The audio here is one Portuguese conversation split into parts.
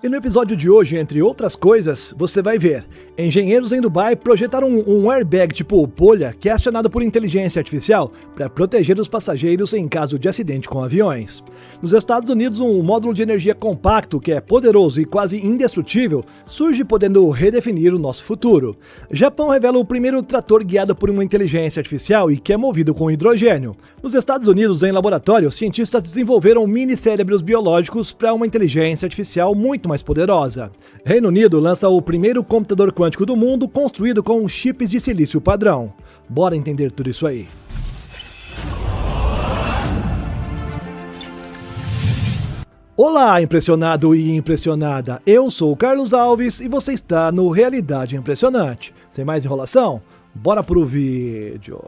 E no episódio de hoje, entre outras coisas, você vai ver: engenheiros em Dubai projetaram um airbag tipo bolha que é acionado por inteligência artificial para proteger os passageiros em caso de acidente com aviões. Nos Estados Unidos, um módulo de energia compacto que é poderoso e quase indestrutível surge podendo redefinir o nosso futuro. Japão revela o primeiro trator guiado por uma inteligência artificial e que é movido com hidrogênio. Nos Estados Unidos, em laboratório, cientistas desenvolveram mini cérebros biológicos para uma inteligência artificial muito mais poderosa. Reino Unido lança o primeiro computador quântico do mundo construído com chips de silício padrão. Bora entender tudo isso aí. Olá, impressionado e impressionada! Eu sou o Carlos Alves e você está no Realidade Impressionante. Sem mais enrolação, bora pro vídeo!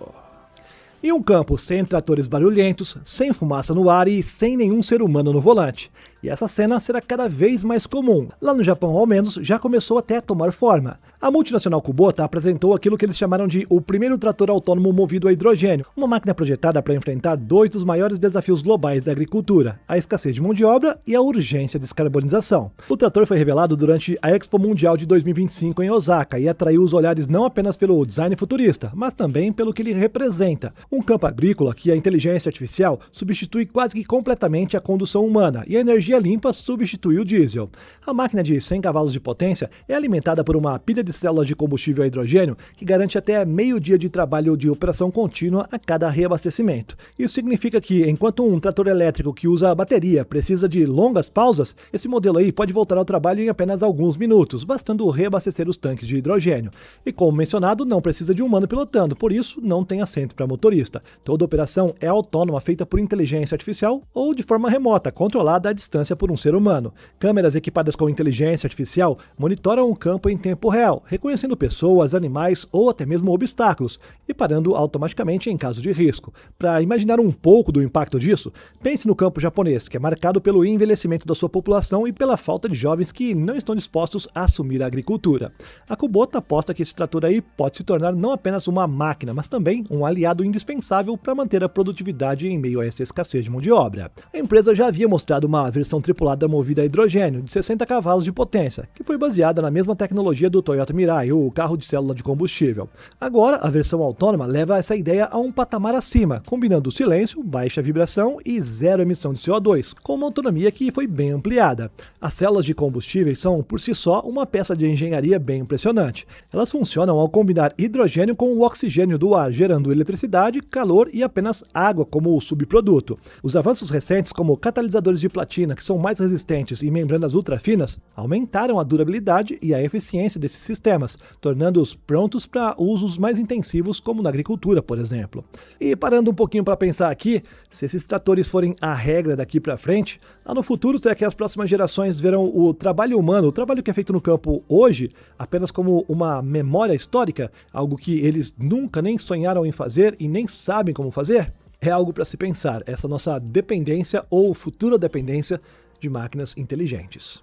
Em um campo sem tratores barulhentos, sem fumaça no ar e sem nenhum ser humano no volante. E essa cena será cada vez mais comum. Lá no Japão, ao menos, já começou até a tomar forma. A multinacional Kubota apresentou aquilo que eles chamaram de o primeiro trator autônomo movido a hidrogênio, uma máquina projetada para enfrentar dois dos maiores desafios globais da agricultura, a escassez de mão de obra e a urgência de descarbonização. O trator foi revelado durante a Expo Mundial de 2025 em Osaka e atraiu os olhares não apenas pelo design futurista, mas também pelo que ele representa. Um campo agrícola que a inteligência artificial substitui quase que completamente a condução humana e a energia limpa substitui o diesel. A máquina de 100 cavalos de potência é alimentada por uma pilha de células de combustível a hidrogênio que garante até meio dia de trabalho de operação contínua a cada reabastecimento. Isso significa que, enquanto um trator elétrico que usa a bateria precisa de longas pausas, esse modelo aí pode voltar ao trabalho em apenas alguns minutos, bastando reabastecer os tanques de hidrogênio. E como mencionado, não precisa de um humano pilotando, por isso não tem assento para motorista. Toda operação é autônoma, feita por inteligência artificial ou de forma remota, controlada à distância por um ser humano. Câmeras equipadas com inteligência artificial monitoram o campo em tempo real, reconhecendo pessoas, animais ou até mesmo obstáculos e parando automaticamente em caso de risco. Para imaginar um pouco do impacto disso, pense no campo japonês, que é marcado pelo envelhecimento da sua população e pela falta de jovens que não estão dispostos a assumir a agricultura. A Kubota aposta que esse trator aí pode se tornar não apenas uma máquina, mas também um aliado indispensável para manter a produtividade em meio a essa escassez de mão de obra. A empresa já havia mostrado uma versão tripulada movida a hidrogênio de 60 cavalos de potência, que foi baseada na mesma tecnologia do Toyota Mirai, o carro de célula de combustível. Agora, a versão autônoma leva essa ideia a um patamar acima, combinando silêncio, baixa vibração e zero emissão de CO2, com uma autonomia que foi bem ampliada. As células de combustíveis são, por si só, uma peça de engenharia bem impressionante. Elas funcionam ao combinar hidrogênio com o oxigênio do ar, gerando eletricidade, calor e apenas água como o subproduto. Os avanços recentes, como catalisadores de platina, que são mais resistentes e membranas ultrafinas, aumentaram a durabilidade e a eficiência desses sistemas, tornando-os prontos para usos mais intensivos, como na agricultura, por exemplo. E parando um pouquinho para pensar aqui, se esses tratores forem a regra daqui para frente, lá no futuro será que as próximas gerações verão o trabalho humano, o trabalho que é feito no campo hoje, apenas como uma memória histórica, algo que eles nunca nem sonharam em fazer e nem sabem como fazer? É algo para se pensar, essa nossa dependência ou futura dependência de máquinas inteligentes.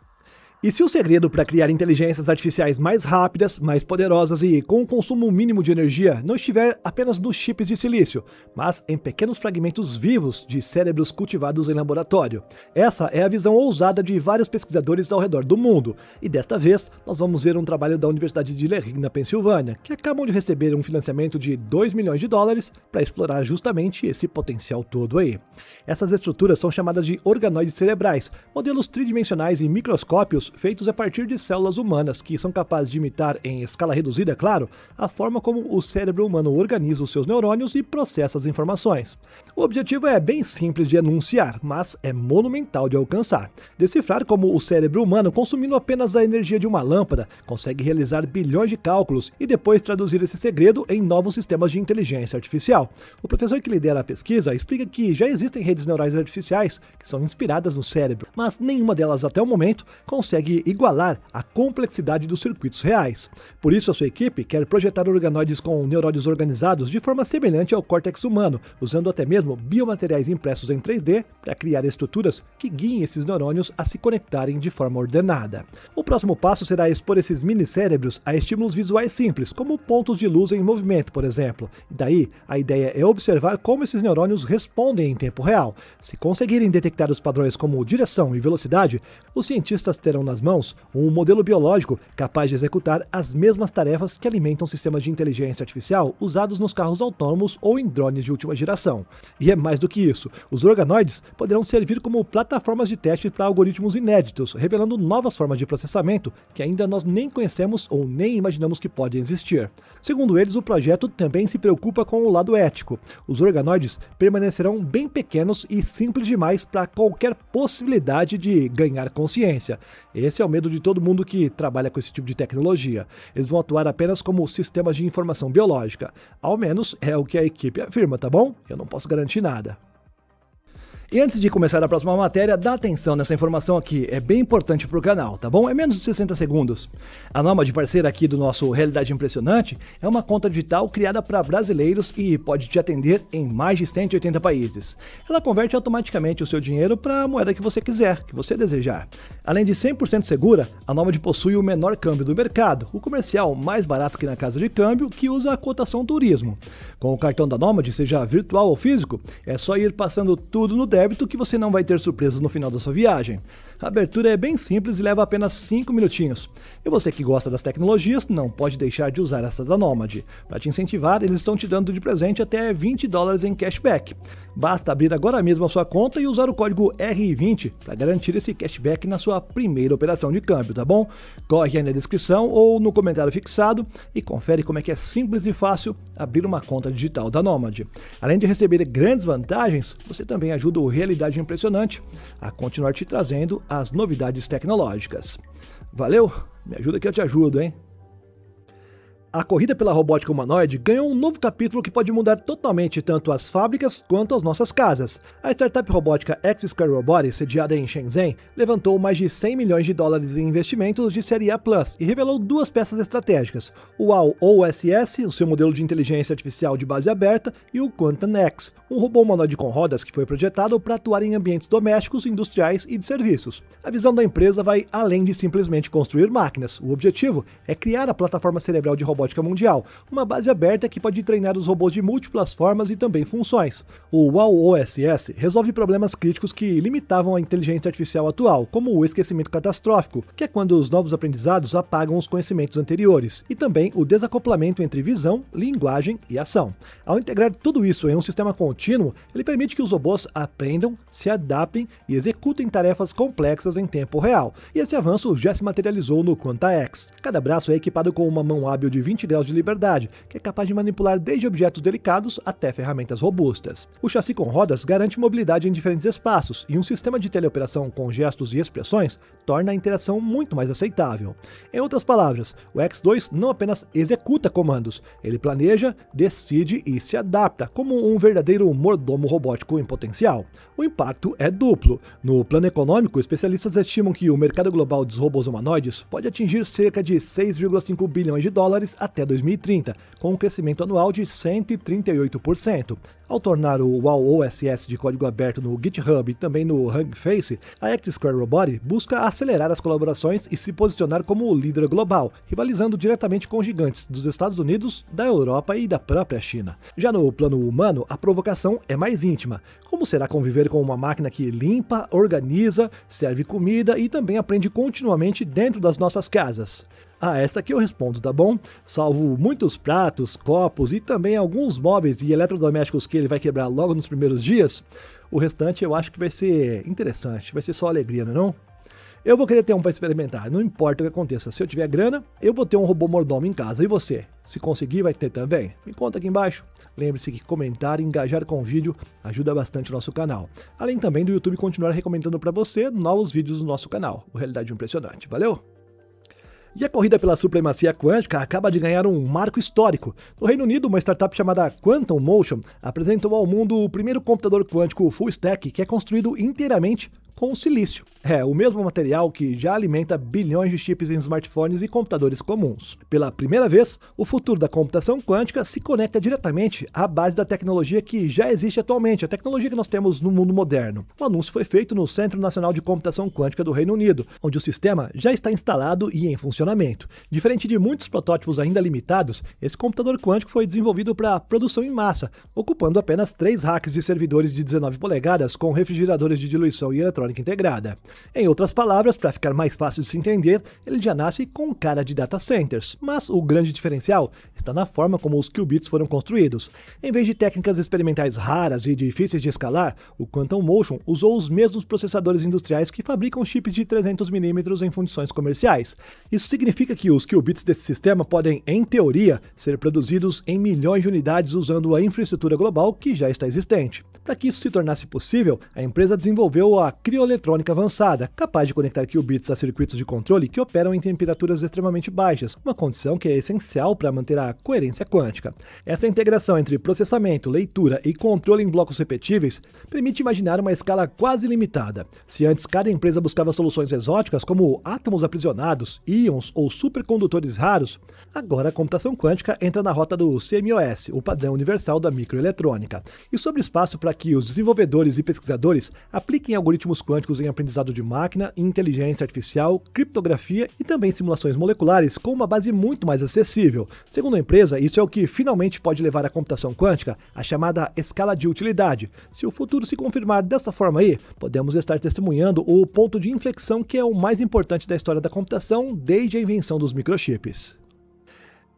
E se o segredo para criar inteligências artificiais mais rápidas, mais poderosas e com um consumo mínimo de energia não estiver apenas nos chips de silício, mas em pequenos fragmentos vivos de cérebros cultivados em laboratório? Essa é a visão ousada de vários pesquisadores ao redor do mundo, e desta vez nós vamos ver um trabalho da Universidade de Lehigh, na Pensilvânia, que acabam de receber um financiamento de $2 milhões para explorar justamente esse potencial todo aí. Essas estruturas são chamadas de organoides cerebrais, modelos tridimensionais em microscópios feitos a partir de células humanas que são capazes de imitar, em escala reduzida, é claro, a forma como o cérebro humano organiza os seus neurônios e processa as informações. O objetivo é bem simples de enunciar, mas é monumental de alcançar. Decifrar como o cérebro humano, consumindo apenas a energia de uma lâmpada, consegue realizar bilhões de cálculos e depois traduzir esse segredo em novos sistemas de inteligência artificial. O professor que lidera a pesquisa explica que já existem redes neurais artificiais que são inspiradas no cérebro, mas nenhuma delas até o momento consegue igualar a complexidade dos circuitos reais. Por isso, a sua equipe quer projetar organoides com neurônios organizados de forma semelhante ao córtex humano, usando até mesmo biomateriais impressos em 3D para criar estruturas que guiem esses neurônios a se conectarem de forma ordenada. O próximo passo será expor esses mini-cérebros a estímulos visuais simples, como pontos de luz em movimento, por exemplo. E daí, a ideia é observar como esses neurônios respondem em tempo real. Se conseguirem detectar os padrões como direção e velocidade, os cientistas terão nas mãos um modelo biológico capaz de executar as mesmas tarefas que alimentam sistemas de inteligência artificial usados nos carros autônomos ou em drones de última geração. E é mais do que isso, os organoides poderão servir como plataformas de teste para algoritmos inéditos, revelando novas formas de processamento que ainda nós nem conhecemos ou nem imaginamos que podem existir. Segundo eles, o projeto também se preocupa com o lado ético. Os organoides permanecerão bem pequenos e simples demais para qualquer possibilidade de ganhar consciência. Esse é o medo de todo mundo que trabalha com esse tipo de tecnologia. Eles vão atuar apenas como sistemas de informação biológica. Ao menos é o que a equipe afirma, tá bom? Eu não posso garantir nada. E antes de começar a próxima matéria, dá atenção nessa informação aqui, é bem importante para o canal, tá bom? É menos de 60 segundos. A Nomad, parceira aqui do nosso Realidade Impressionante, é uma conta digital criada para brasileiros e pode te atender em mais de 180 países. Ela converte automaticamente o seu dinheiro para a moeda que você quiser, que você desejar. Além de 100% segura, a Nomad possui o menor câmbio do mercado, o comercial mais barato que na casa de câmbio, que usa a cotação turismo. Com o cartão da Nomad, seja virtual ou físico, é só ir passando tudo no débito que você não vai ter surpresas no final da sua viagem. A abertura é bem simples e leva apenas 5 minutinhos. E você que gosta das tecnologias não pode deixar de usar esta da Nomad. Para te incentivar, eles estão te dando de presente até $20 em cashback. Basta abrir agora mesmo a sua conta e usar o código RI20 para garantir esse cashback na sua primeira operação de câmbio, tá bom? Corre aí na descrição ou no comentário fixado e confere como é que é simples e fácil abrir uma conta digital da Nomad. Além de receber grandes vantagens, você também ajuda o Realidade Impressionante a continuar te trazendo as novidades tecnológicas. Valeu? Me ajuda que eu te ajudo, hein? A corrida pela robótica humanoide ganhou um novo capítulo que pode mudar totalmente tanto as fábricas quanto as nossas casas. A startup robótica X-Square Robotics, sediada em Shenzhen, levantou mais de $100 milhões em investimentos de série A+, e revelou duas peças estratégicas, o WOW-OSS, o seu modelo de inteligência artificial de base aberta, e o Quantum X, um robô humanoide com rodas que foi projetado para atuar em ambientes domésticos, industriais e de serviços. A visão da empresa vai além de simplesmente construir máquinas. O objetivo é criar a plataforma cerebral de robótica mundial, uma base aberta que pode treinar os robôs de múltiplas formas e também funções. O WOW-OSS resolve problemas críticos que limitavam a inteligência artificial atual, como o esquecimento catastrófico, que é quando os novos aprendizados apagam os conhecimentos anteriores, e também o desacoplamento entre visão, linguagem e ação. Ao integrar tudo isso em um sistema contínuo, ele permite que os robôs aprendam, se adaptem e executem tarefas complexas em tempo real. E esse avanço já se materializou no Quanta X. Cada braço é equipado com uma mão hábil de 20 graus de liberdade, que é capaz de manipular desde objetos delicados até ferramentas robustas. O chassi com rodas garante mobilidade em diferentes espaços, e um sistema de teleoperação com gestos e expressões torna a interação muito mais aceitável. Em outras palavras, o X2 não apenas executa comandos, ele planeja, decide e se adapta, como um verdadeiro mordomo robótico em potencial. O impacto é duplo. No plano econômico, especialistas estimam que o mercado global dos robôs humanoides pode atingir cerca de $6,5 bilhões até 2030, com um crescimento anual de 138%. Ao tornar o WOW-OSS de código aberto no GitHub e também no Hugging Face, a X-Square Robotics busca acelerar as colaborações e se posicionar como líder global, rivalizando diretamente com gigantes dos Estados Unidos, da Europa e da própria China. Já no plano humano, a provocação é mais íntima. Como será conviver com uma máquina que limpa, organiza, serve comida e também aprende continuamente dentro das nossas casas? Esta aqui eu respondo, tá bom? Salvo muitos pratos, copos e também alguns móveis e eletrodomésticos que ele vai quebrar logo nos primeiros dias, o restante eu acho que vai ser interessante, vai ser só alegria, não é não? Eu vou querer ter um para experimentar, não importa o que aconteça. Se eu tiver grana, eu vou ter um robô mordomo em casa. E você? Se conseguir, vai ter também? Me conta aqui embaixo. Lembre-se que comentar e engajar com o vídeo ajuda bastante o nosso canal. Além também do YouTube continuar recomendando para você novos vídeos do nosso canal, o Realidade Impressionante. Valeu? E a corrida pela supremacia quântica acaba de ganhar um marco histórico. No Reino Unido, uma startup chamada Quantum Motion apresentou ao mundo o primeiro computador quântico full stack que é construído inteiramente com silício. É o mesmo material que já alimenta bilhões de chips em smartphones e computadores comuns. Pela primeira vez, o futuro da computação quântica se conecta diretamente à base da tecnologia que já existe atualmente, a tecnologia que nós temos no mundo moderno. O anúncio foi feito no Centro Nacional de Computação Quântica do Reino Unido, onde o sistema já está instalado e em funcionamento. Diferente de muitos protótipos ainda limitados, esse computador quântico foi desenvolvido para produção em massa, ocupando apenas 3 racks de servidores de 19 polegadas com refrigeradores de diluição e eletrônica eletrônica integrada. Em outras palavras, para ficar mais fácil de se entender, ele já nasce com cara de data centers, mas o grande diferencial está na forma como os qubits foram construídos. Em vez de técnicas experimentais raras e difíceis de escalar, o Quantum Motion usou os mesmos processadores industriais que fabricam chips de 300mm em funções comerciais. Isso significa que os qubits desse sistema podem, em teoria, ser produzidos em milhões de unidades usando a infraestrutura global que já está existente. Para que isso se tornasse possível, a empresa desenvolveu a crioeletrônica avançada, capaz de conectar qubits a circuitos de controle que operam em temperaturas extremamente baixas, uma condição que é essencial para manter a coerência quântica. Essa integração entre processamento, leitura e controle em blocos repetíveis permite imaginar uma escala quase ilimitada. Se antes cada empresa buscava soluções exóticas como átomos aprisionados, íons ou supercondutores raros, agora a computação quântica entra na rota do CMOS, o padrão universal da microeletrônica, e sobre espaço para que os desenvolvedores e pesquisadores apliquem algoritmos quânticos em aprendizado de máquina, inteligência artificial, criptografia e também simulações moleculares com uma base muito mais acessível. Segundo a empresa, isso é o que finalmente pode levar a computação quântica à chamada escala de utilidade. Se o futuro se confirmar dessa forma aí, podemos estar testemunhando o ponto de inflexão que é o mais importante da história da computação desde a invenção dos microchips.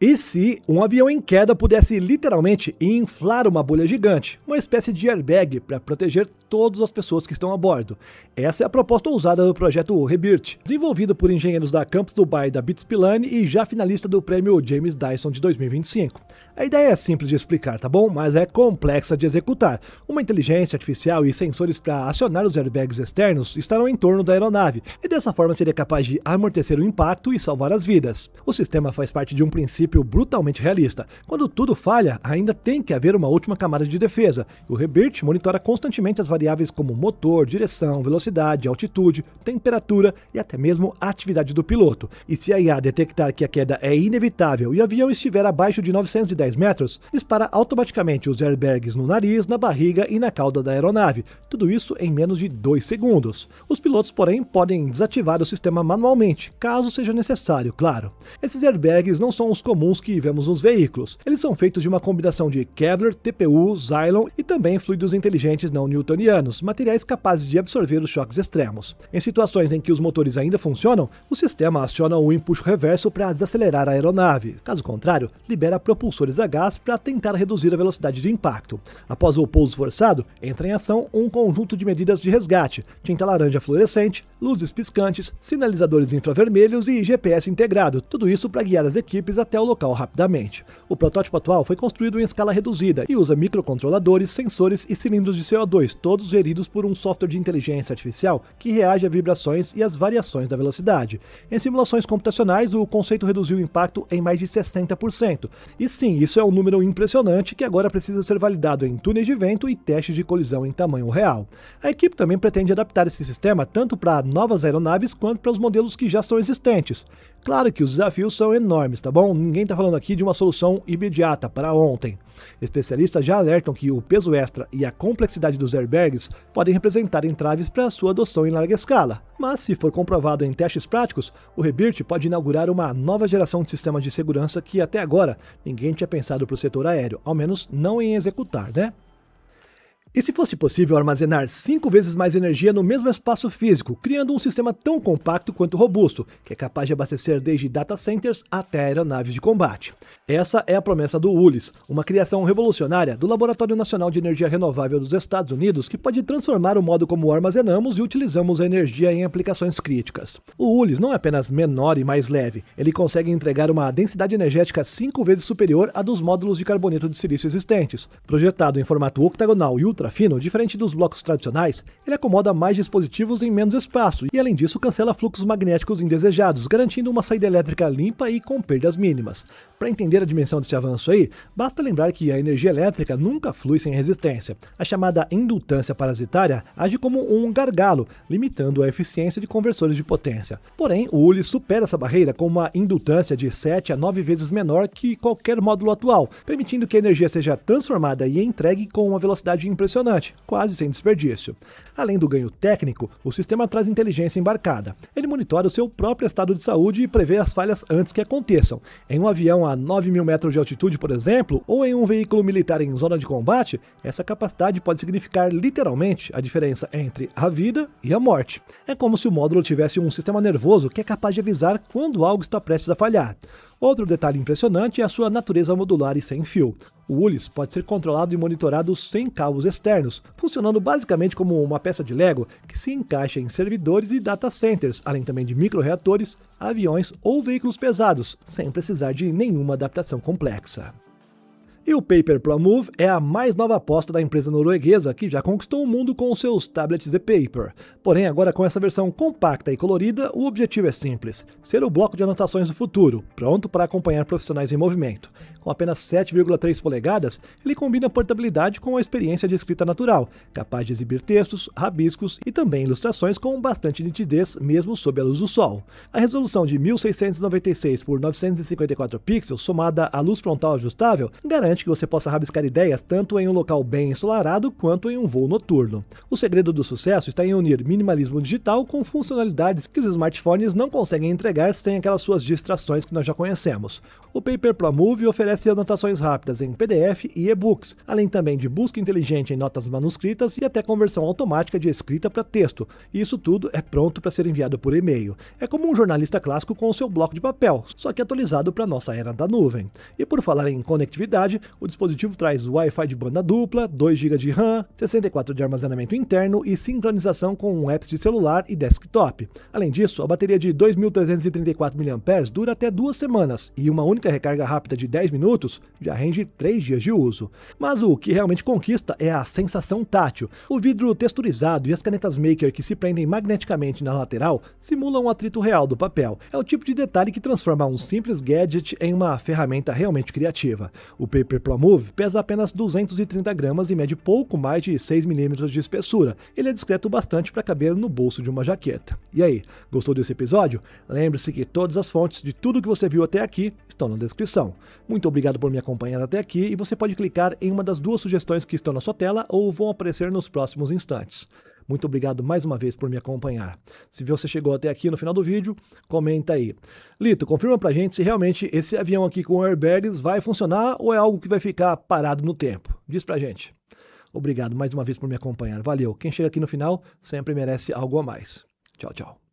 E se um avião em queda pudesse literalmente inflar uma bolha gigante, uma espécie de airbag para proteger todas as pessoas que estão a bordo? Essa é a proposta ousada do projeto Rebirth, desenvolvido por engenheiros da Campus Dubai da BITS Pilani e já finalista do prêmio James Dyson de 2025. A ideia é simples de explicar, tá bom? Mas é complexa de executar. Uma inteligência artificial e sensores para acionar os airbags externos estarão em torno da aeronave, e dessa forma seria capaz de amortecer o impacto e salvar as vidas. O sistema faz parte de um princípio brutalmente realista. Quando tudo falha, ainda tem que haver uma última camada de defesa. O Rebirth monitora constantemente as variáveis como motor, direção, velocidade, altitude, temperatura e até mesmo a atividade do piloto. E se a IA detectar que a queda é inevitável e o avião estiver abaixo de 910 metros, dispara automaticamente os airbags no nariz, na barriga e na cauda da aeronave. Tudo isso em menos de 2 segundos. Os pilotos, porém, podem desativar o sistema manualmente, caso seja necessário, claro. Esses airbags não são os comuns que vemos nos veículos. Eles são feitos de uma combinação de Kevlar, TPU, Xylon e também fluidos inteligentes não newtonianos, materiais capazes de absorver os choques extremos. Em situações em que os motores ainda funcionam, o sistema aciona o empuxo reverso para desacelerar a aeronave. Caso contrário, libera propulsores a gás para tentar reduzir a velocidade de impacto. Após o pouso forçado, entra em ação um conjunto de medidas de resgate, tinta laranja fluorescente, luzes piscantes, sinalizadores infravermelhos e GPS integrado, tudo isso para guiar as equipes até o local rapidamente. O protótipo atual foi construído em escala reduzida e usa microcontroladores, sensores e cilindros de CO2, todos geridos por um software de inteligência artificial que reage a vibrações e às variações da velocidade. Em simulações computacionais, o conceito reduziu o impacto em mais de 60%. E sim, isso é um número impressionante que agora precisa ser validado em túneis de vento e testes de colisão em tamanho real. A equipe também pretende adaptar esse sistema tanto para novas aeronaves quanto para os modelos que já são existentes. Claro que os desafios são enormes, tá bom? Ninguém está falando aqui de uma solução imediata para ontem. Especialistas já alertam que o peso extra e a complexidade dos airbags podem representar entraves para a sua adoção em larga escala. Mas, se for comprovado em testes práticos, o Rebirth pode inaugurar uma nova geração de sistemas de segurança que até agora ninguém tinha pensado para o setor aéreo, ao menos não em executar, né? E se fosse possível armazenar 5 vezes mais energia no mesmo espaço físico, criando um sistema tão compacto quanto robusto, que é capaz de abastecer desde data centers até aeronaves de combate? Essa é a promessa do ULIS, uma criação revolucionária do Laboratório Nacional de Energia Renovável dos Estados Unidos que pode transformar o modo como armazenamos e utilizamos a energia em aplicações críticas. O ULIS não é apenas menor e mais leve, ele consegue entregar uma densidade energética 5 vezes superior à dos módulos de carboneto de silício existentes. Projetado em formato octagonal e ultra fino, diferente dos blocos tradicionais, ele acomoda mais dispositivos em menos espaço e, além disso, cancela fluxos magnéticos indesejados, garantindo uma saída elétrica limpa e com perdas mínimas. Para entender a dimensão desse avanço aí, basta lembrar que a energia elétrica nunca flui sem resistência. A chamada indutância parasitária age como um gargalo, limitando a eficiência de conversores de potência. Porém, o ULIS supera essa barreira com uma indutância de 7 a 9 vezes menor que qualquer módulo atual, permitindo que a energia seja transformada e entregue com uma velocidade impressionante impressionante, quase sem desperdício. Além do ganho técnico, o sistema traz inteligência embarcada. Ele monitora o seu próprio estado de saúde e prevê as falhas antes que aconteçam. Em um avião a 9.000 metros de altitude, por exemplo, ou em um veículo militar em zona de combate, essa capacidade pode significar literalmente a diferença entre a vida e a morte. É como se o módulo tivesse um sistema nervoso que é capaz de avisar quando algo está prestes a falhar. Outro detalhe impressionante é a sua natureza modular e sem fio. O ULIS pode ser controlado e monitorado sem cabos externos, funcionando basicamente como uma peça de Lego que se encaixa em servidores e data centers, além também de micro-reatores, aviões ou veículos pesados, sem precisar de nenhuma adaptação complexa. E o Paper Pro Move é a mais nova aposta da empresa norueguesa que já conquistou o mundo com seus tablets e paper. Porém, agora com essa versão compacta e colorida, o objetivo é simples: ser o bloco de anotações do futuro, pronto para acompanhar profissionais em movimento. Com apenas 7,3 polegadas, ele combina portabilidade com a experiência de escrita natural, capaz de exibir textos, rabiscos e também ilustrações com bastante nitidez, mesmo sob a luz do sol. A resolução de 1696 por 954 pixels, somada à luz frontal ajustável, garante que você possa rabiscar ideias tanto em um local bem ensolarado quanto em um voo noturno. O segredo do sucesso está em unir minimalismo digital com funcionalidades que os smartphones não conseguem entregar sem aquelas suas distrações que nós já conhecemos. O Paper Pro Move oferece anotações rápidas em PDF e e-books, além também de busca inteligente em notas manuscritas e até conversão automática de escrita para texto. E isso tudo é pronto para ser enviado por e-mail. É como um jornalista clássico com o seu bloco de papel, só que atualizado para a nossa era da nuvem. E por falar em conectividade, o dispositivo traz Wi-Fi de banda dupla, 2 GB de RAM, 64 de armazenamento interno e sincronização com apps de celular e desktop. Além disso, a bateria de 2.334 mAh dura até 2 semanas e uma única recarga rápida de 10 minutos já rende 3 dias de uso. Mas o que realmente conquista é a sensação tátil. O vidro texturizado e as canetas Maker que se prendem magneticamente na lateral simulam o atrito real do papel. É o tipo de detalhe que transforma um simples gadget em uma ferramenta realmente criativa. O Paper Pro Move pesa apenas 230 gramas e mede pouco mais de 6 mm de espessura. Ele é discreto bastante para caber no bolso de uma jaqueta. E aí, gostou desse episódio? Lembre-se que todas as fontes de tudo que você viu até aqui estão na descrição. Muito obrigado por me acompanhar até aqui e você pode clicar em uma das 2 sugestões que estão na sua tela ou vão aparecer nos próximos instantes. Muito obrigado mais uma vez por me acompanhar. Se você chegou até aqui no final do vídeo, comenta aí. Lito, confirma pra gente se realmente esse avião aqui com airbags vai funcionar ou é algo que vai ficar parado no tempo. Diz pra gente. Obrigado mais uma vez por me acompanhar. Valeu. Quem chega aqui no final sempre merece algo a mais. Tchau, tchau.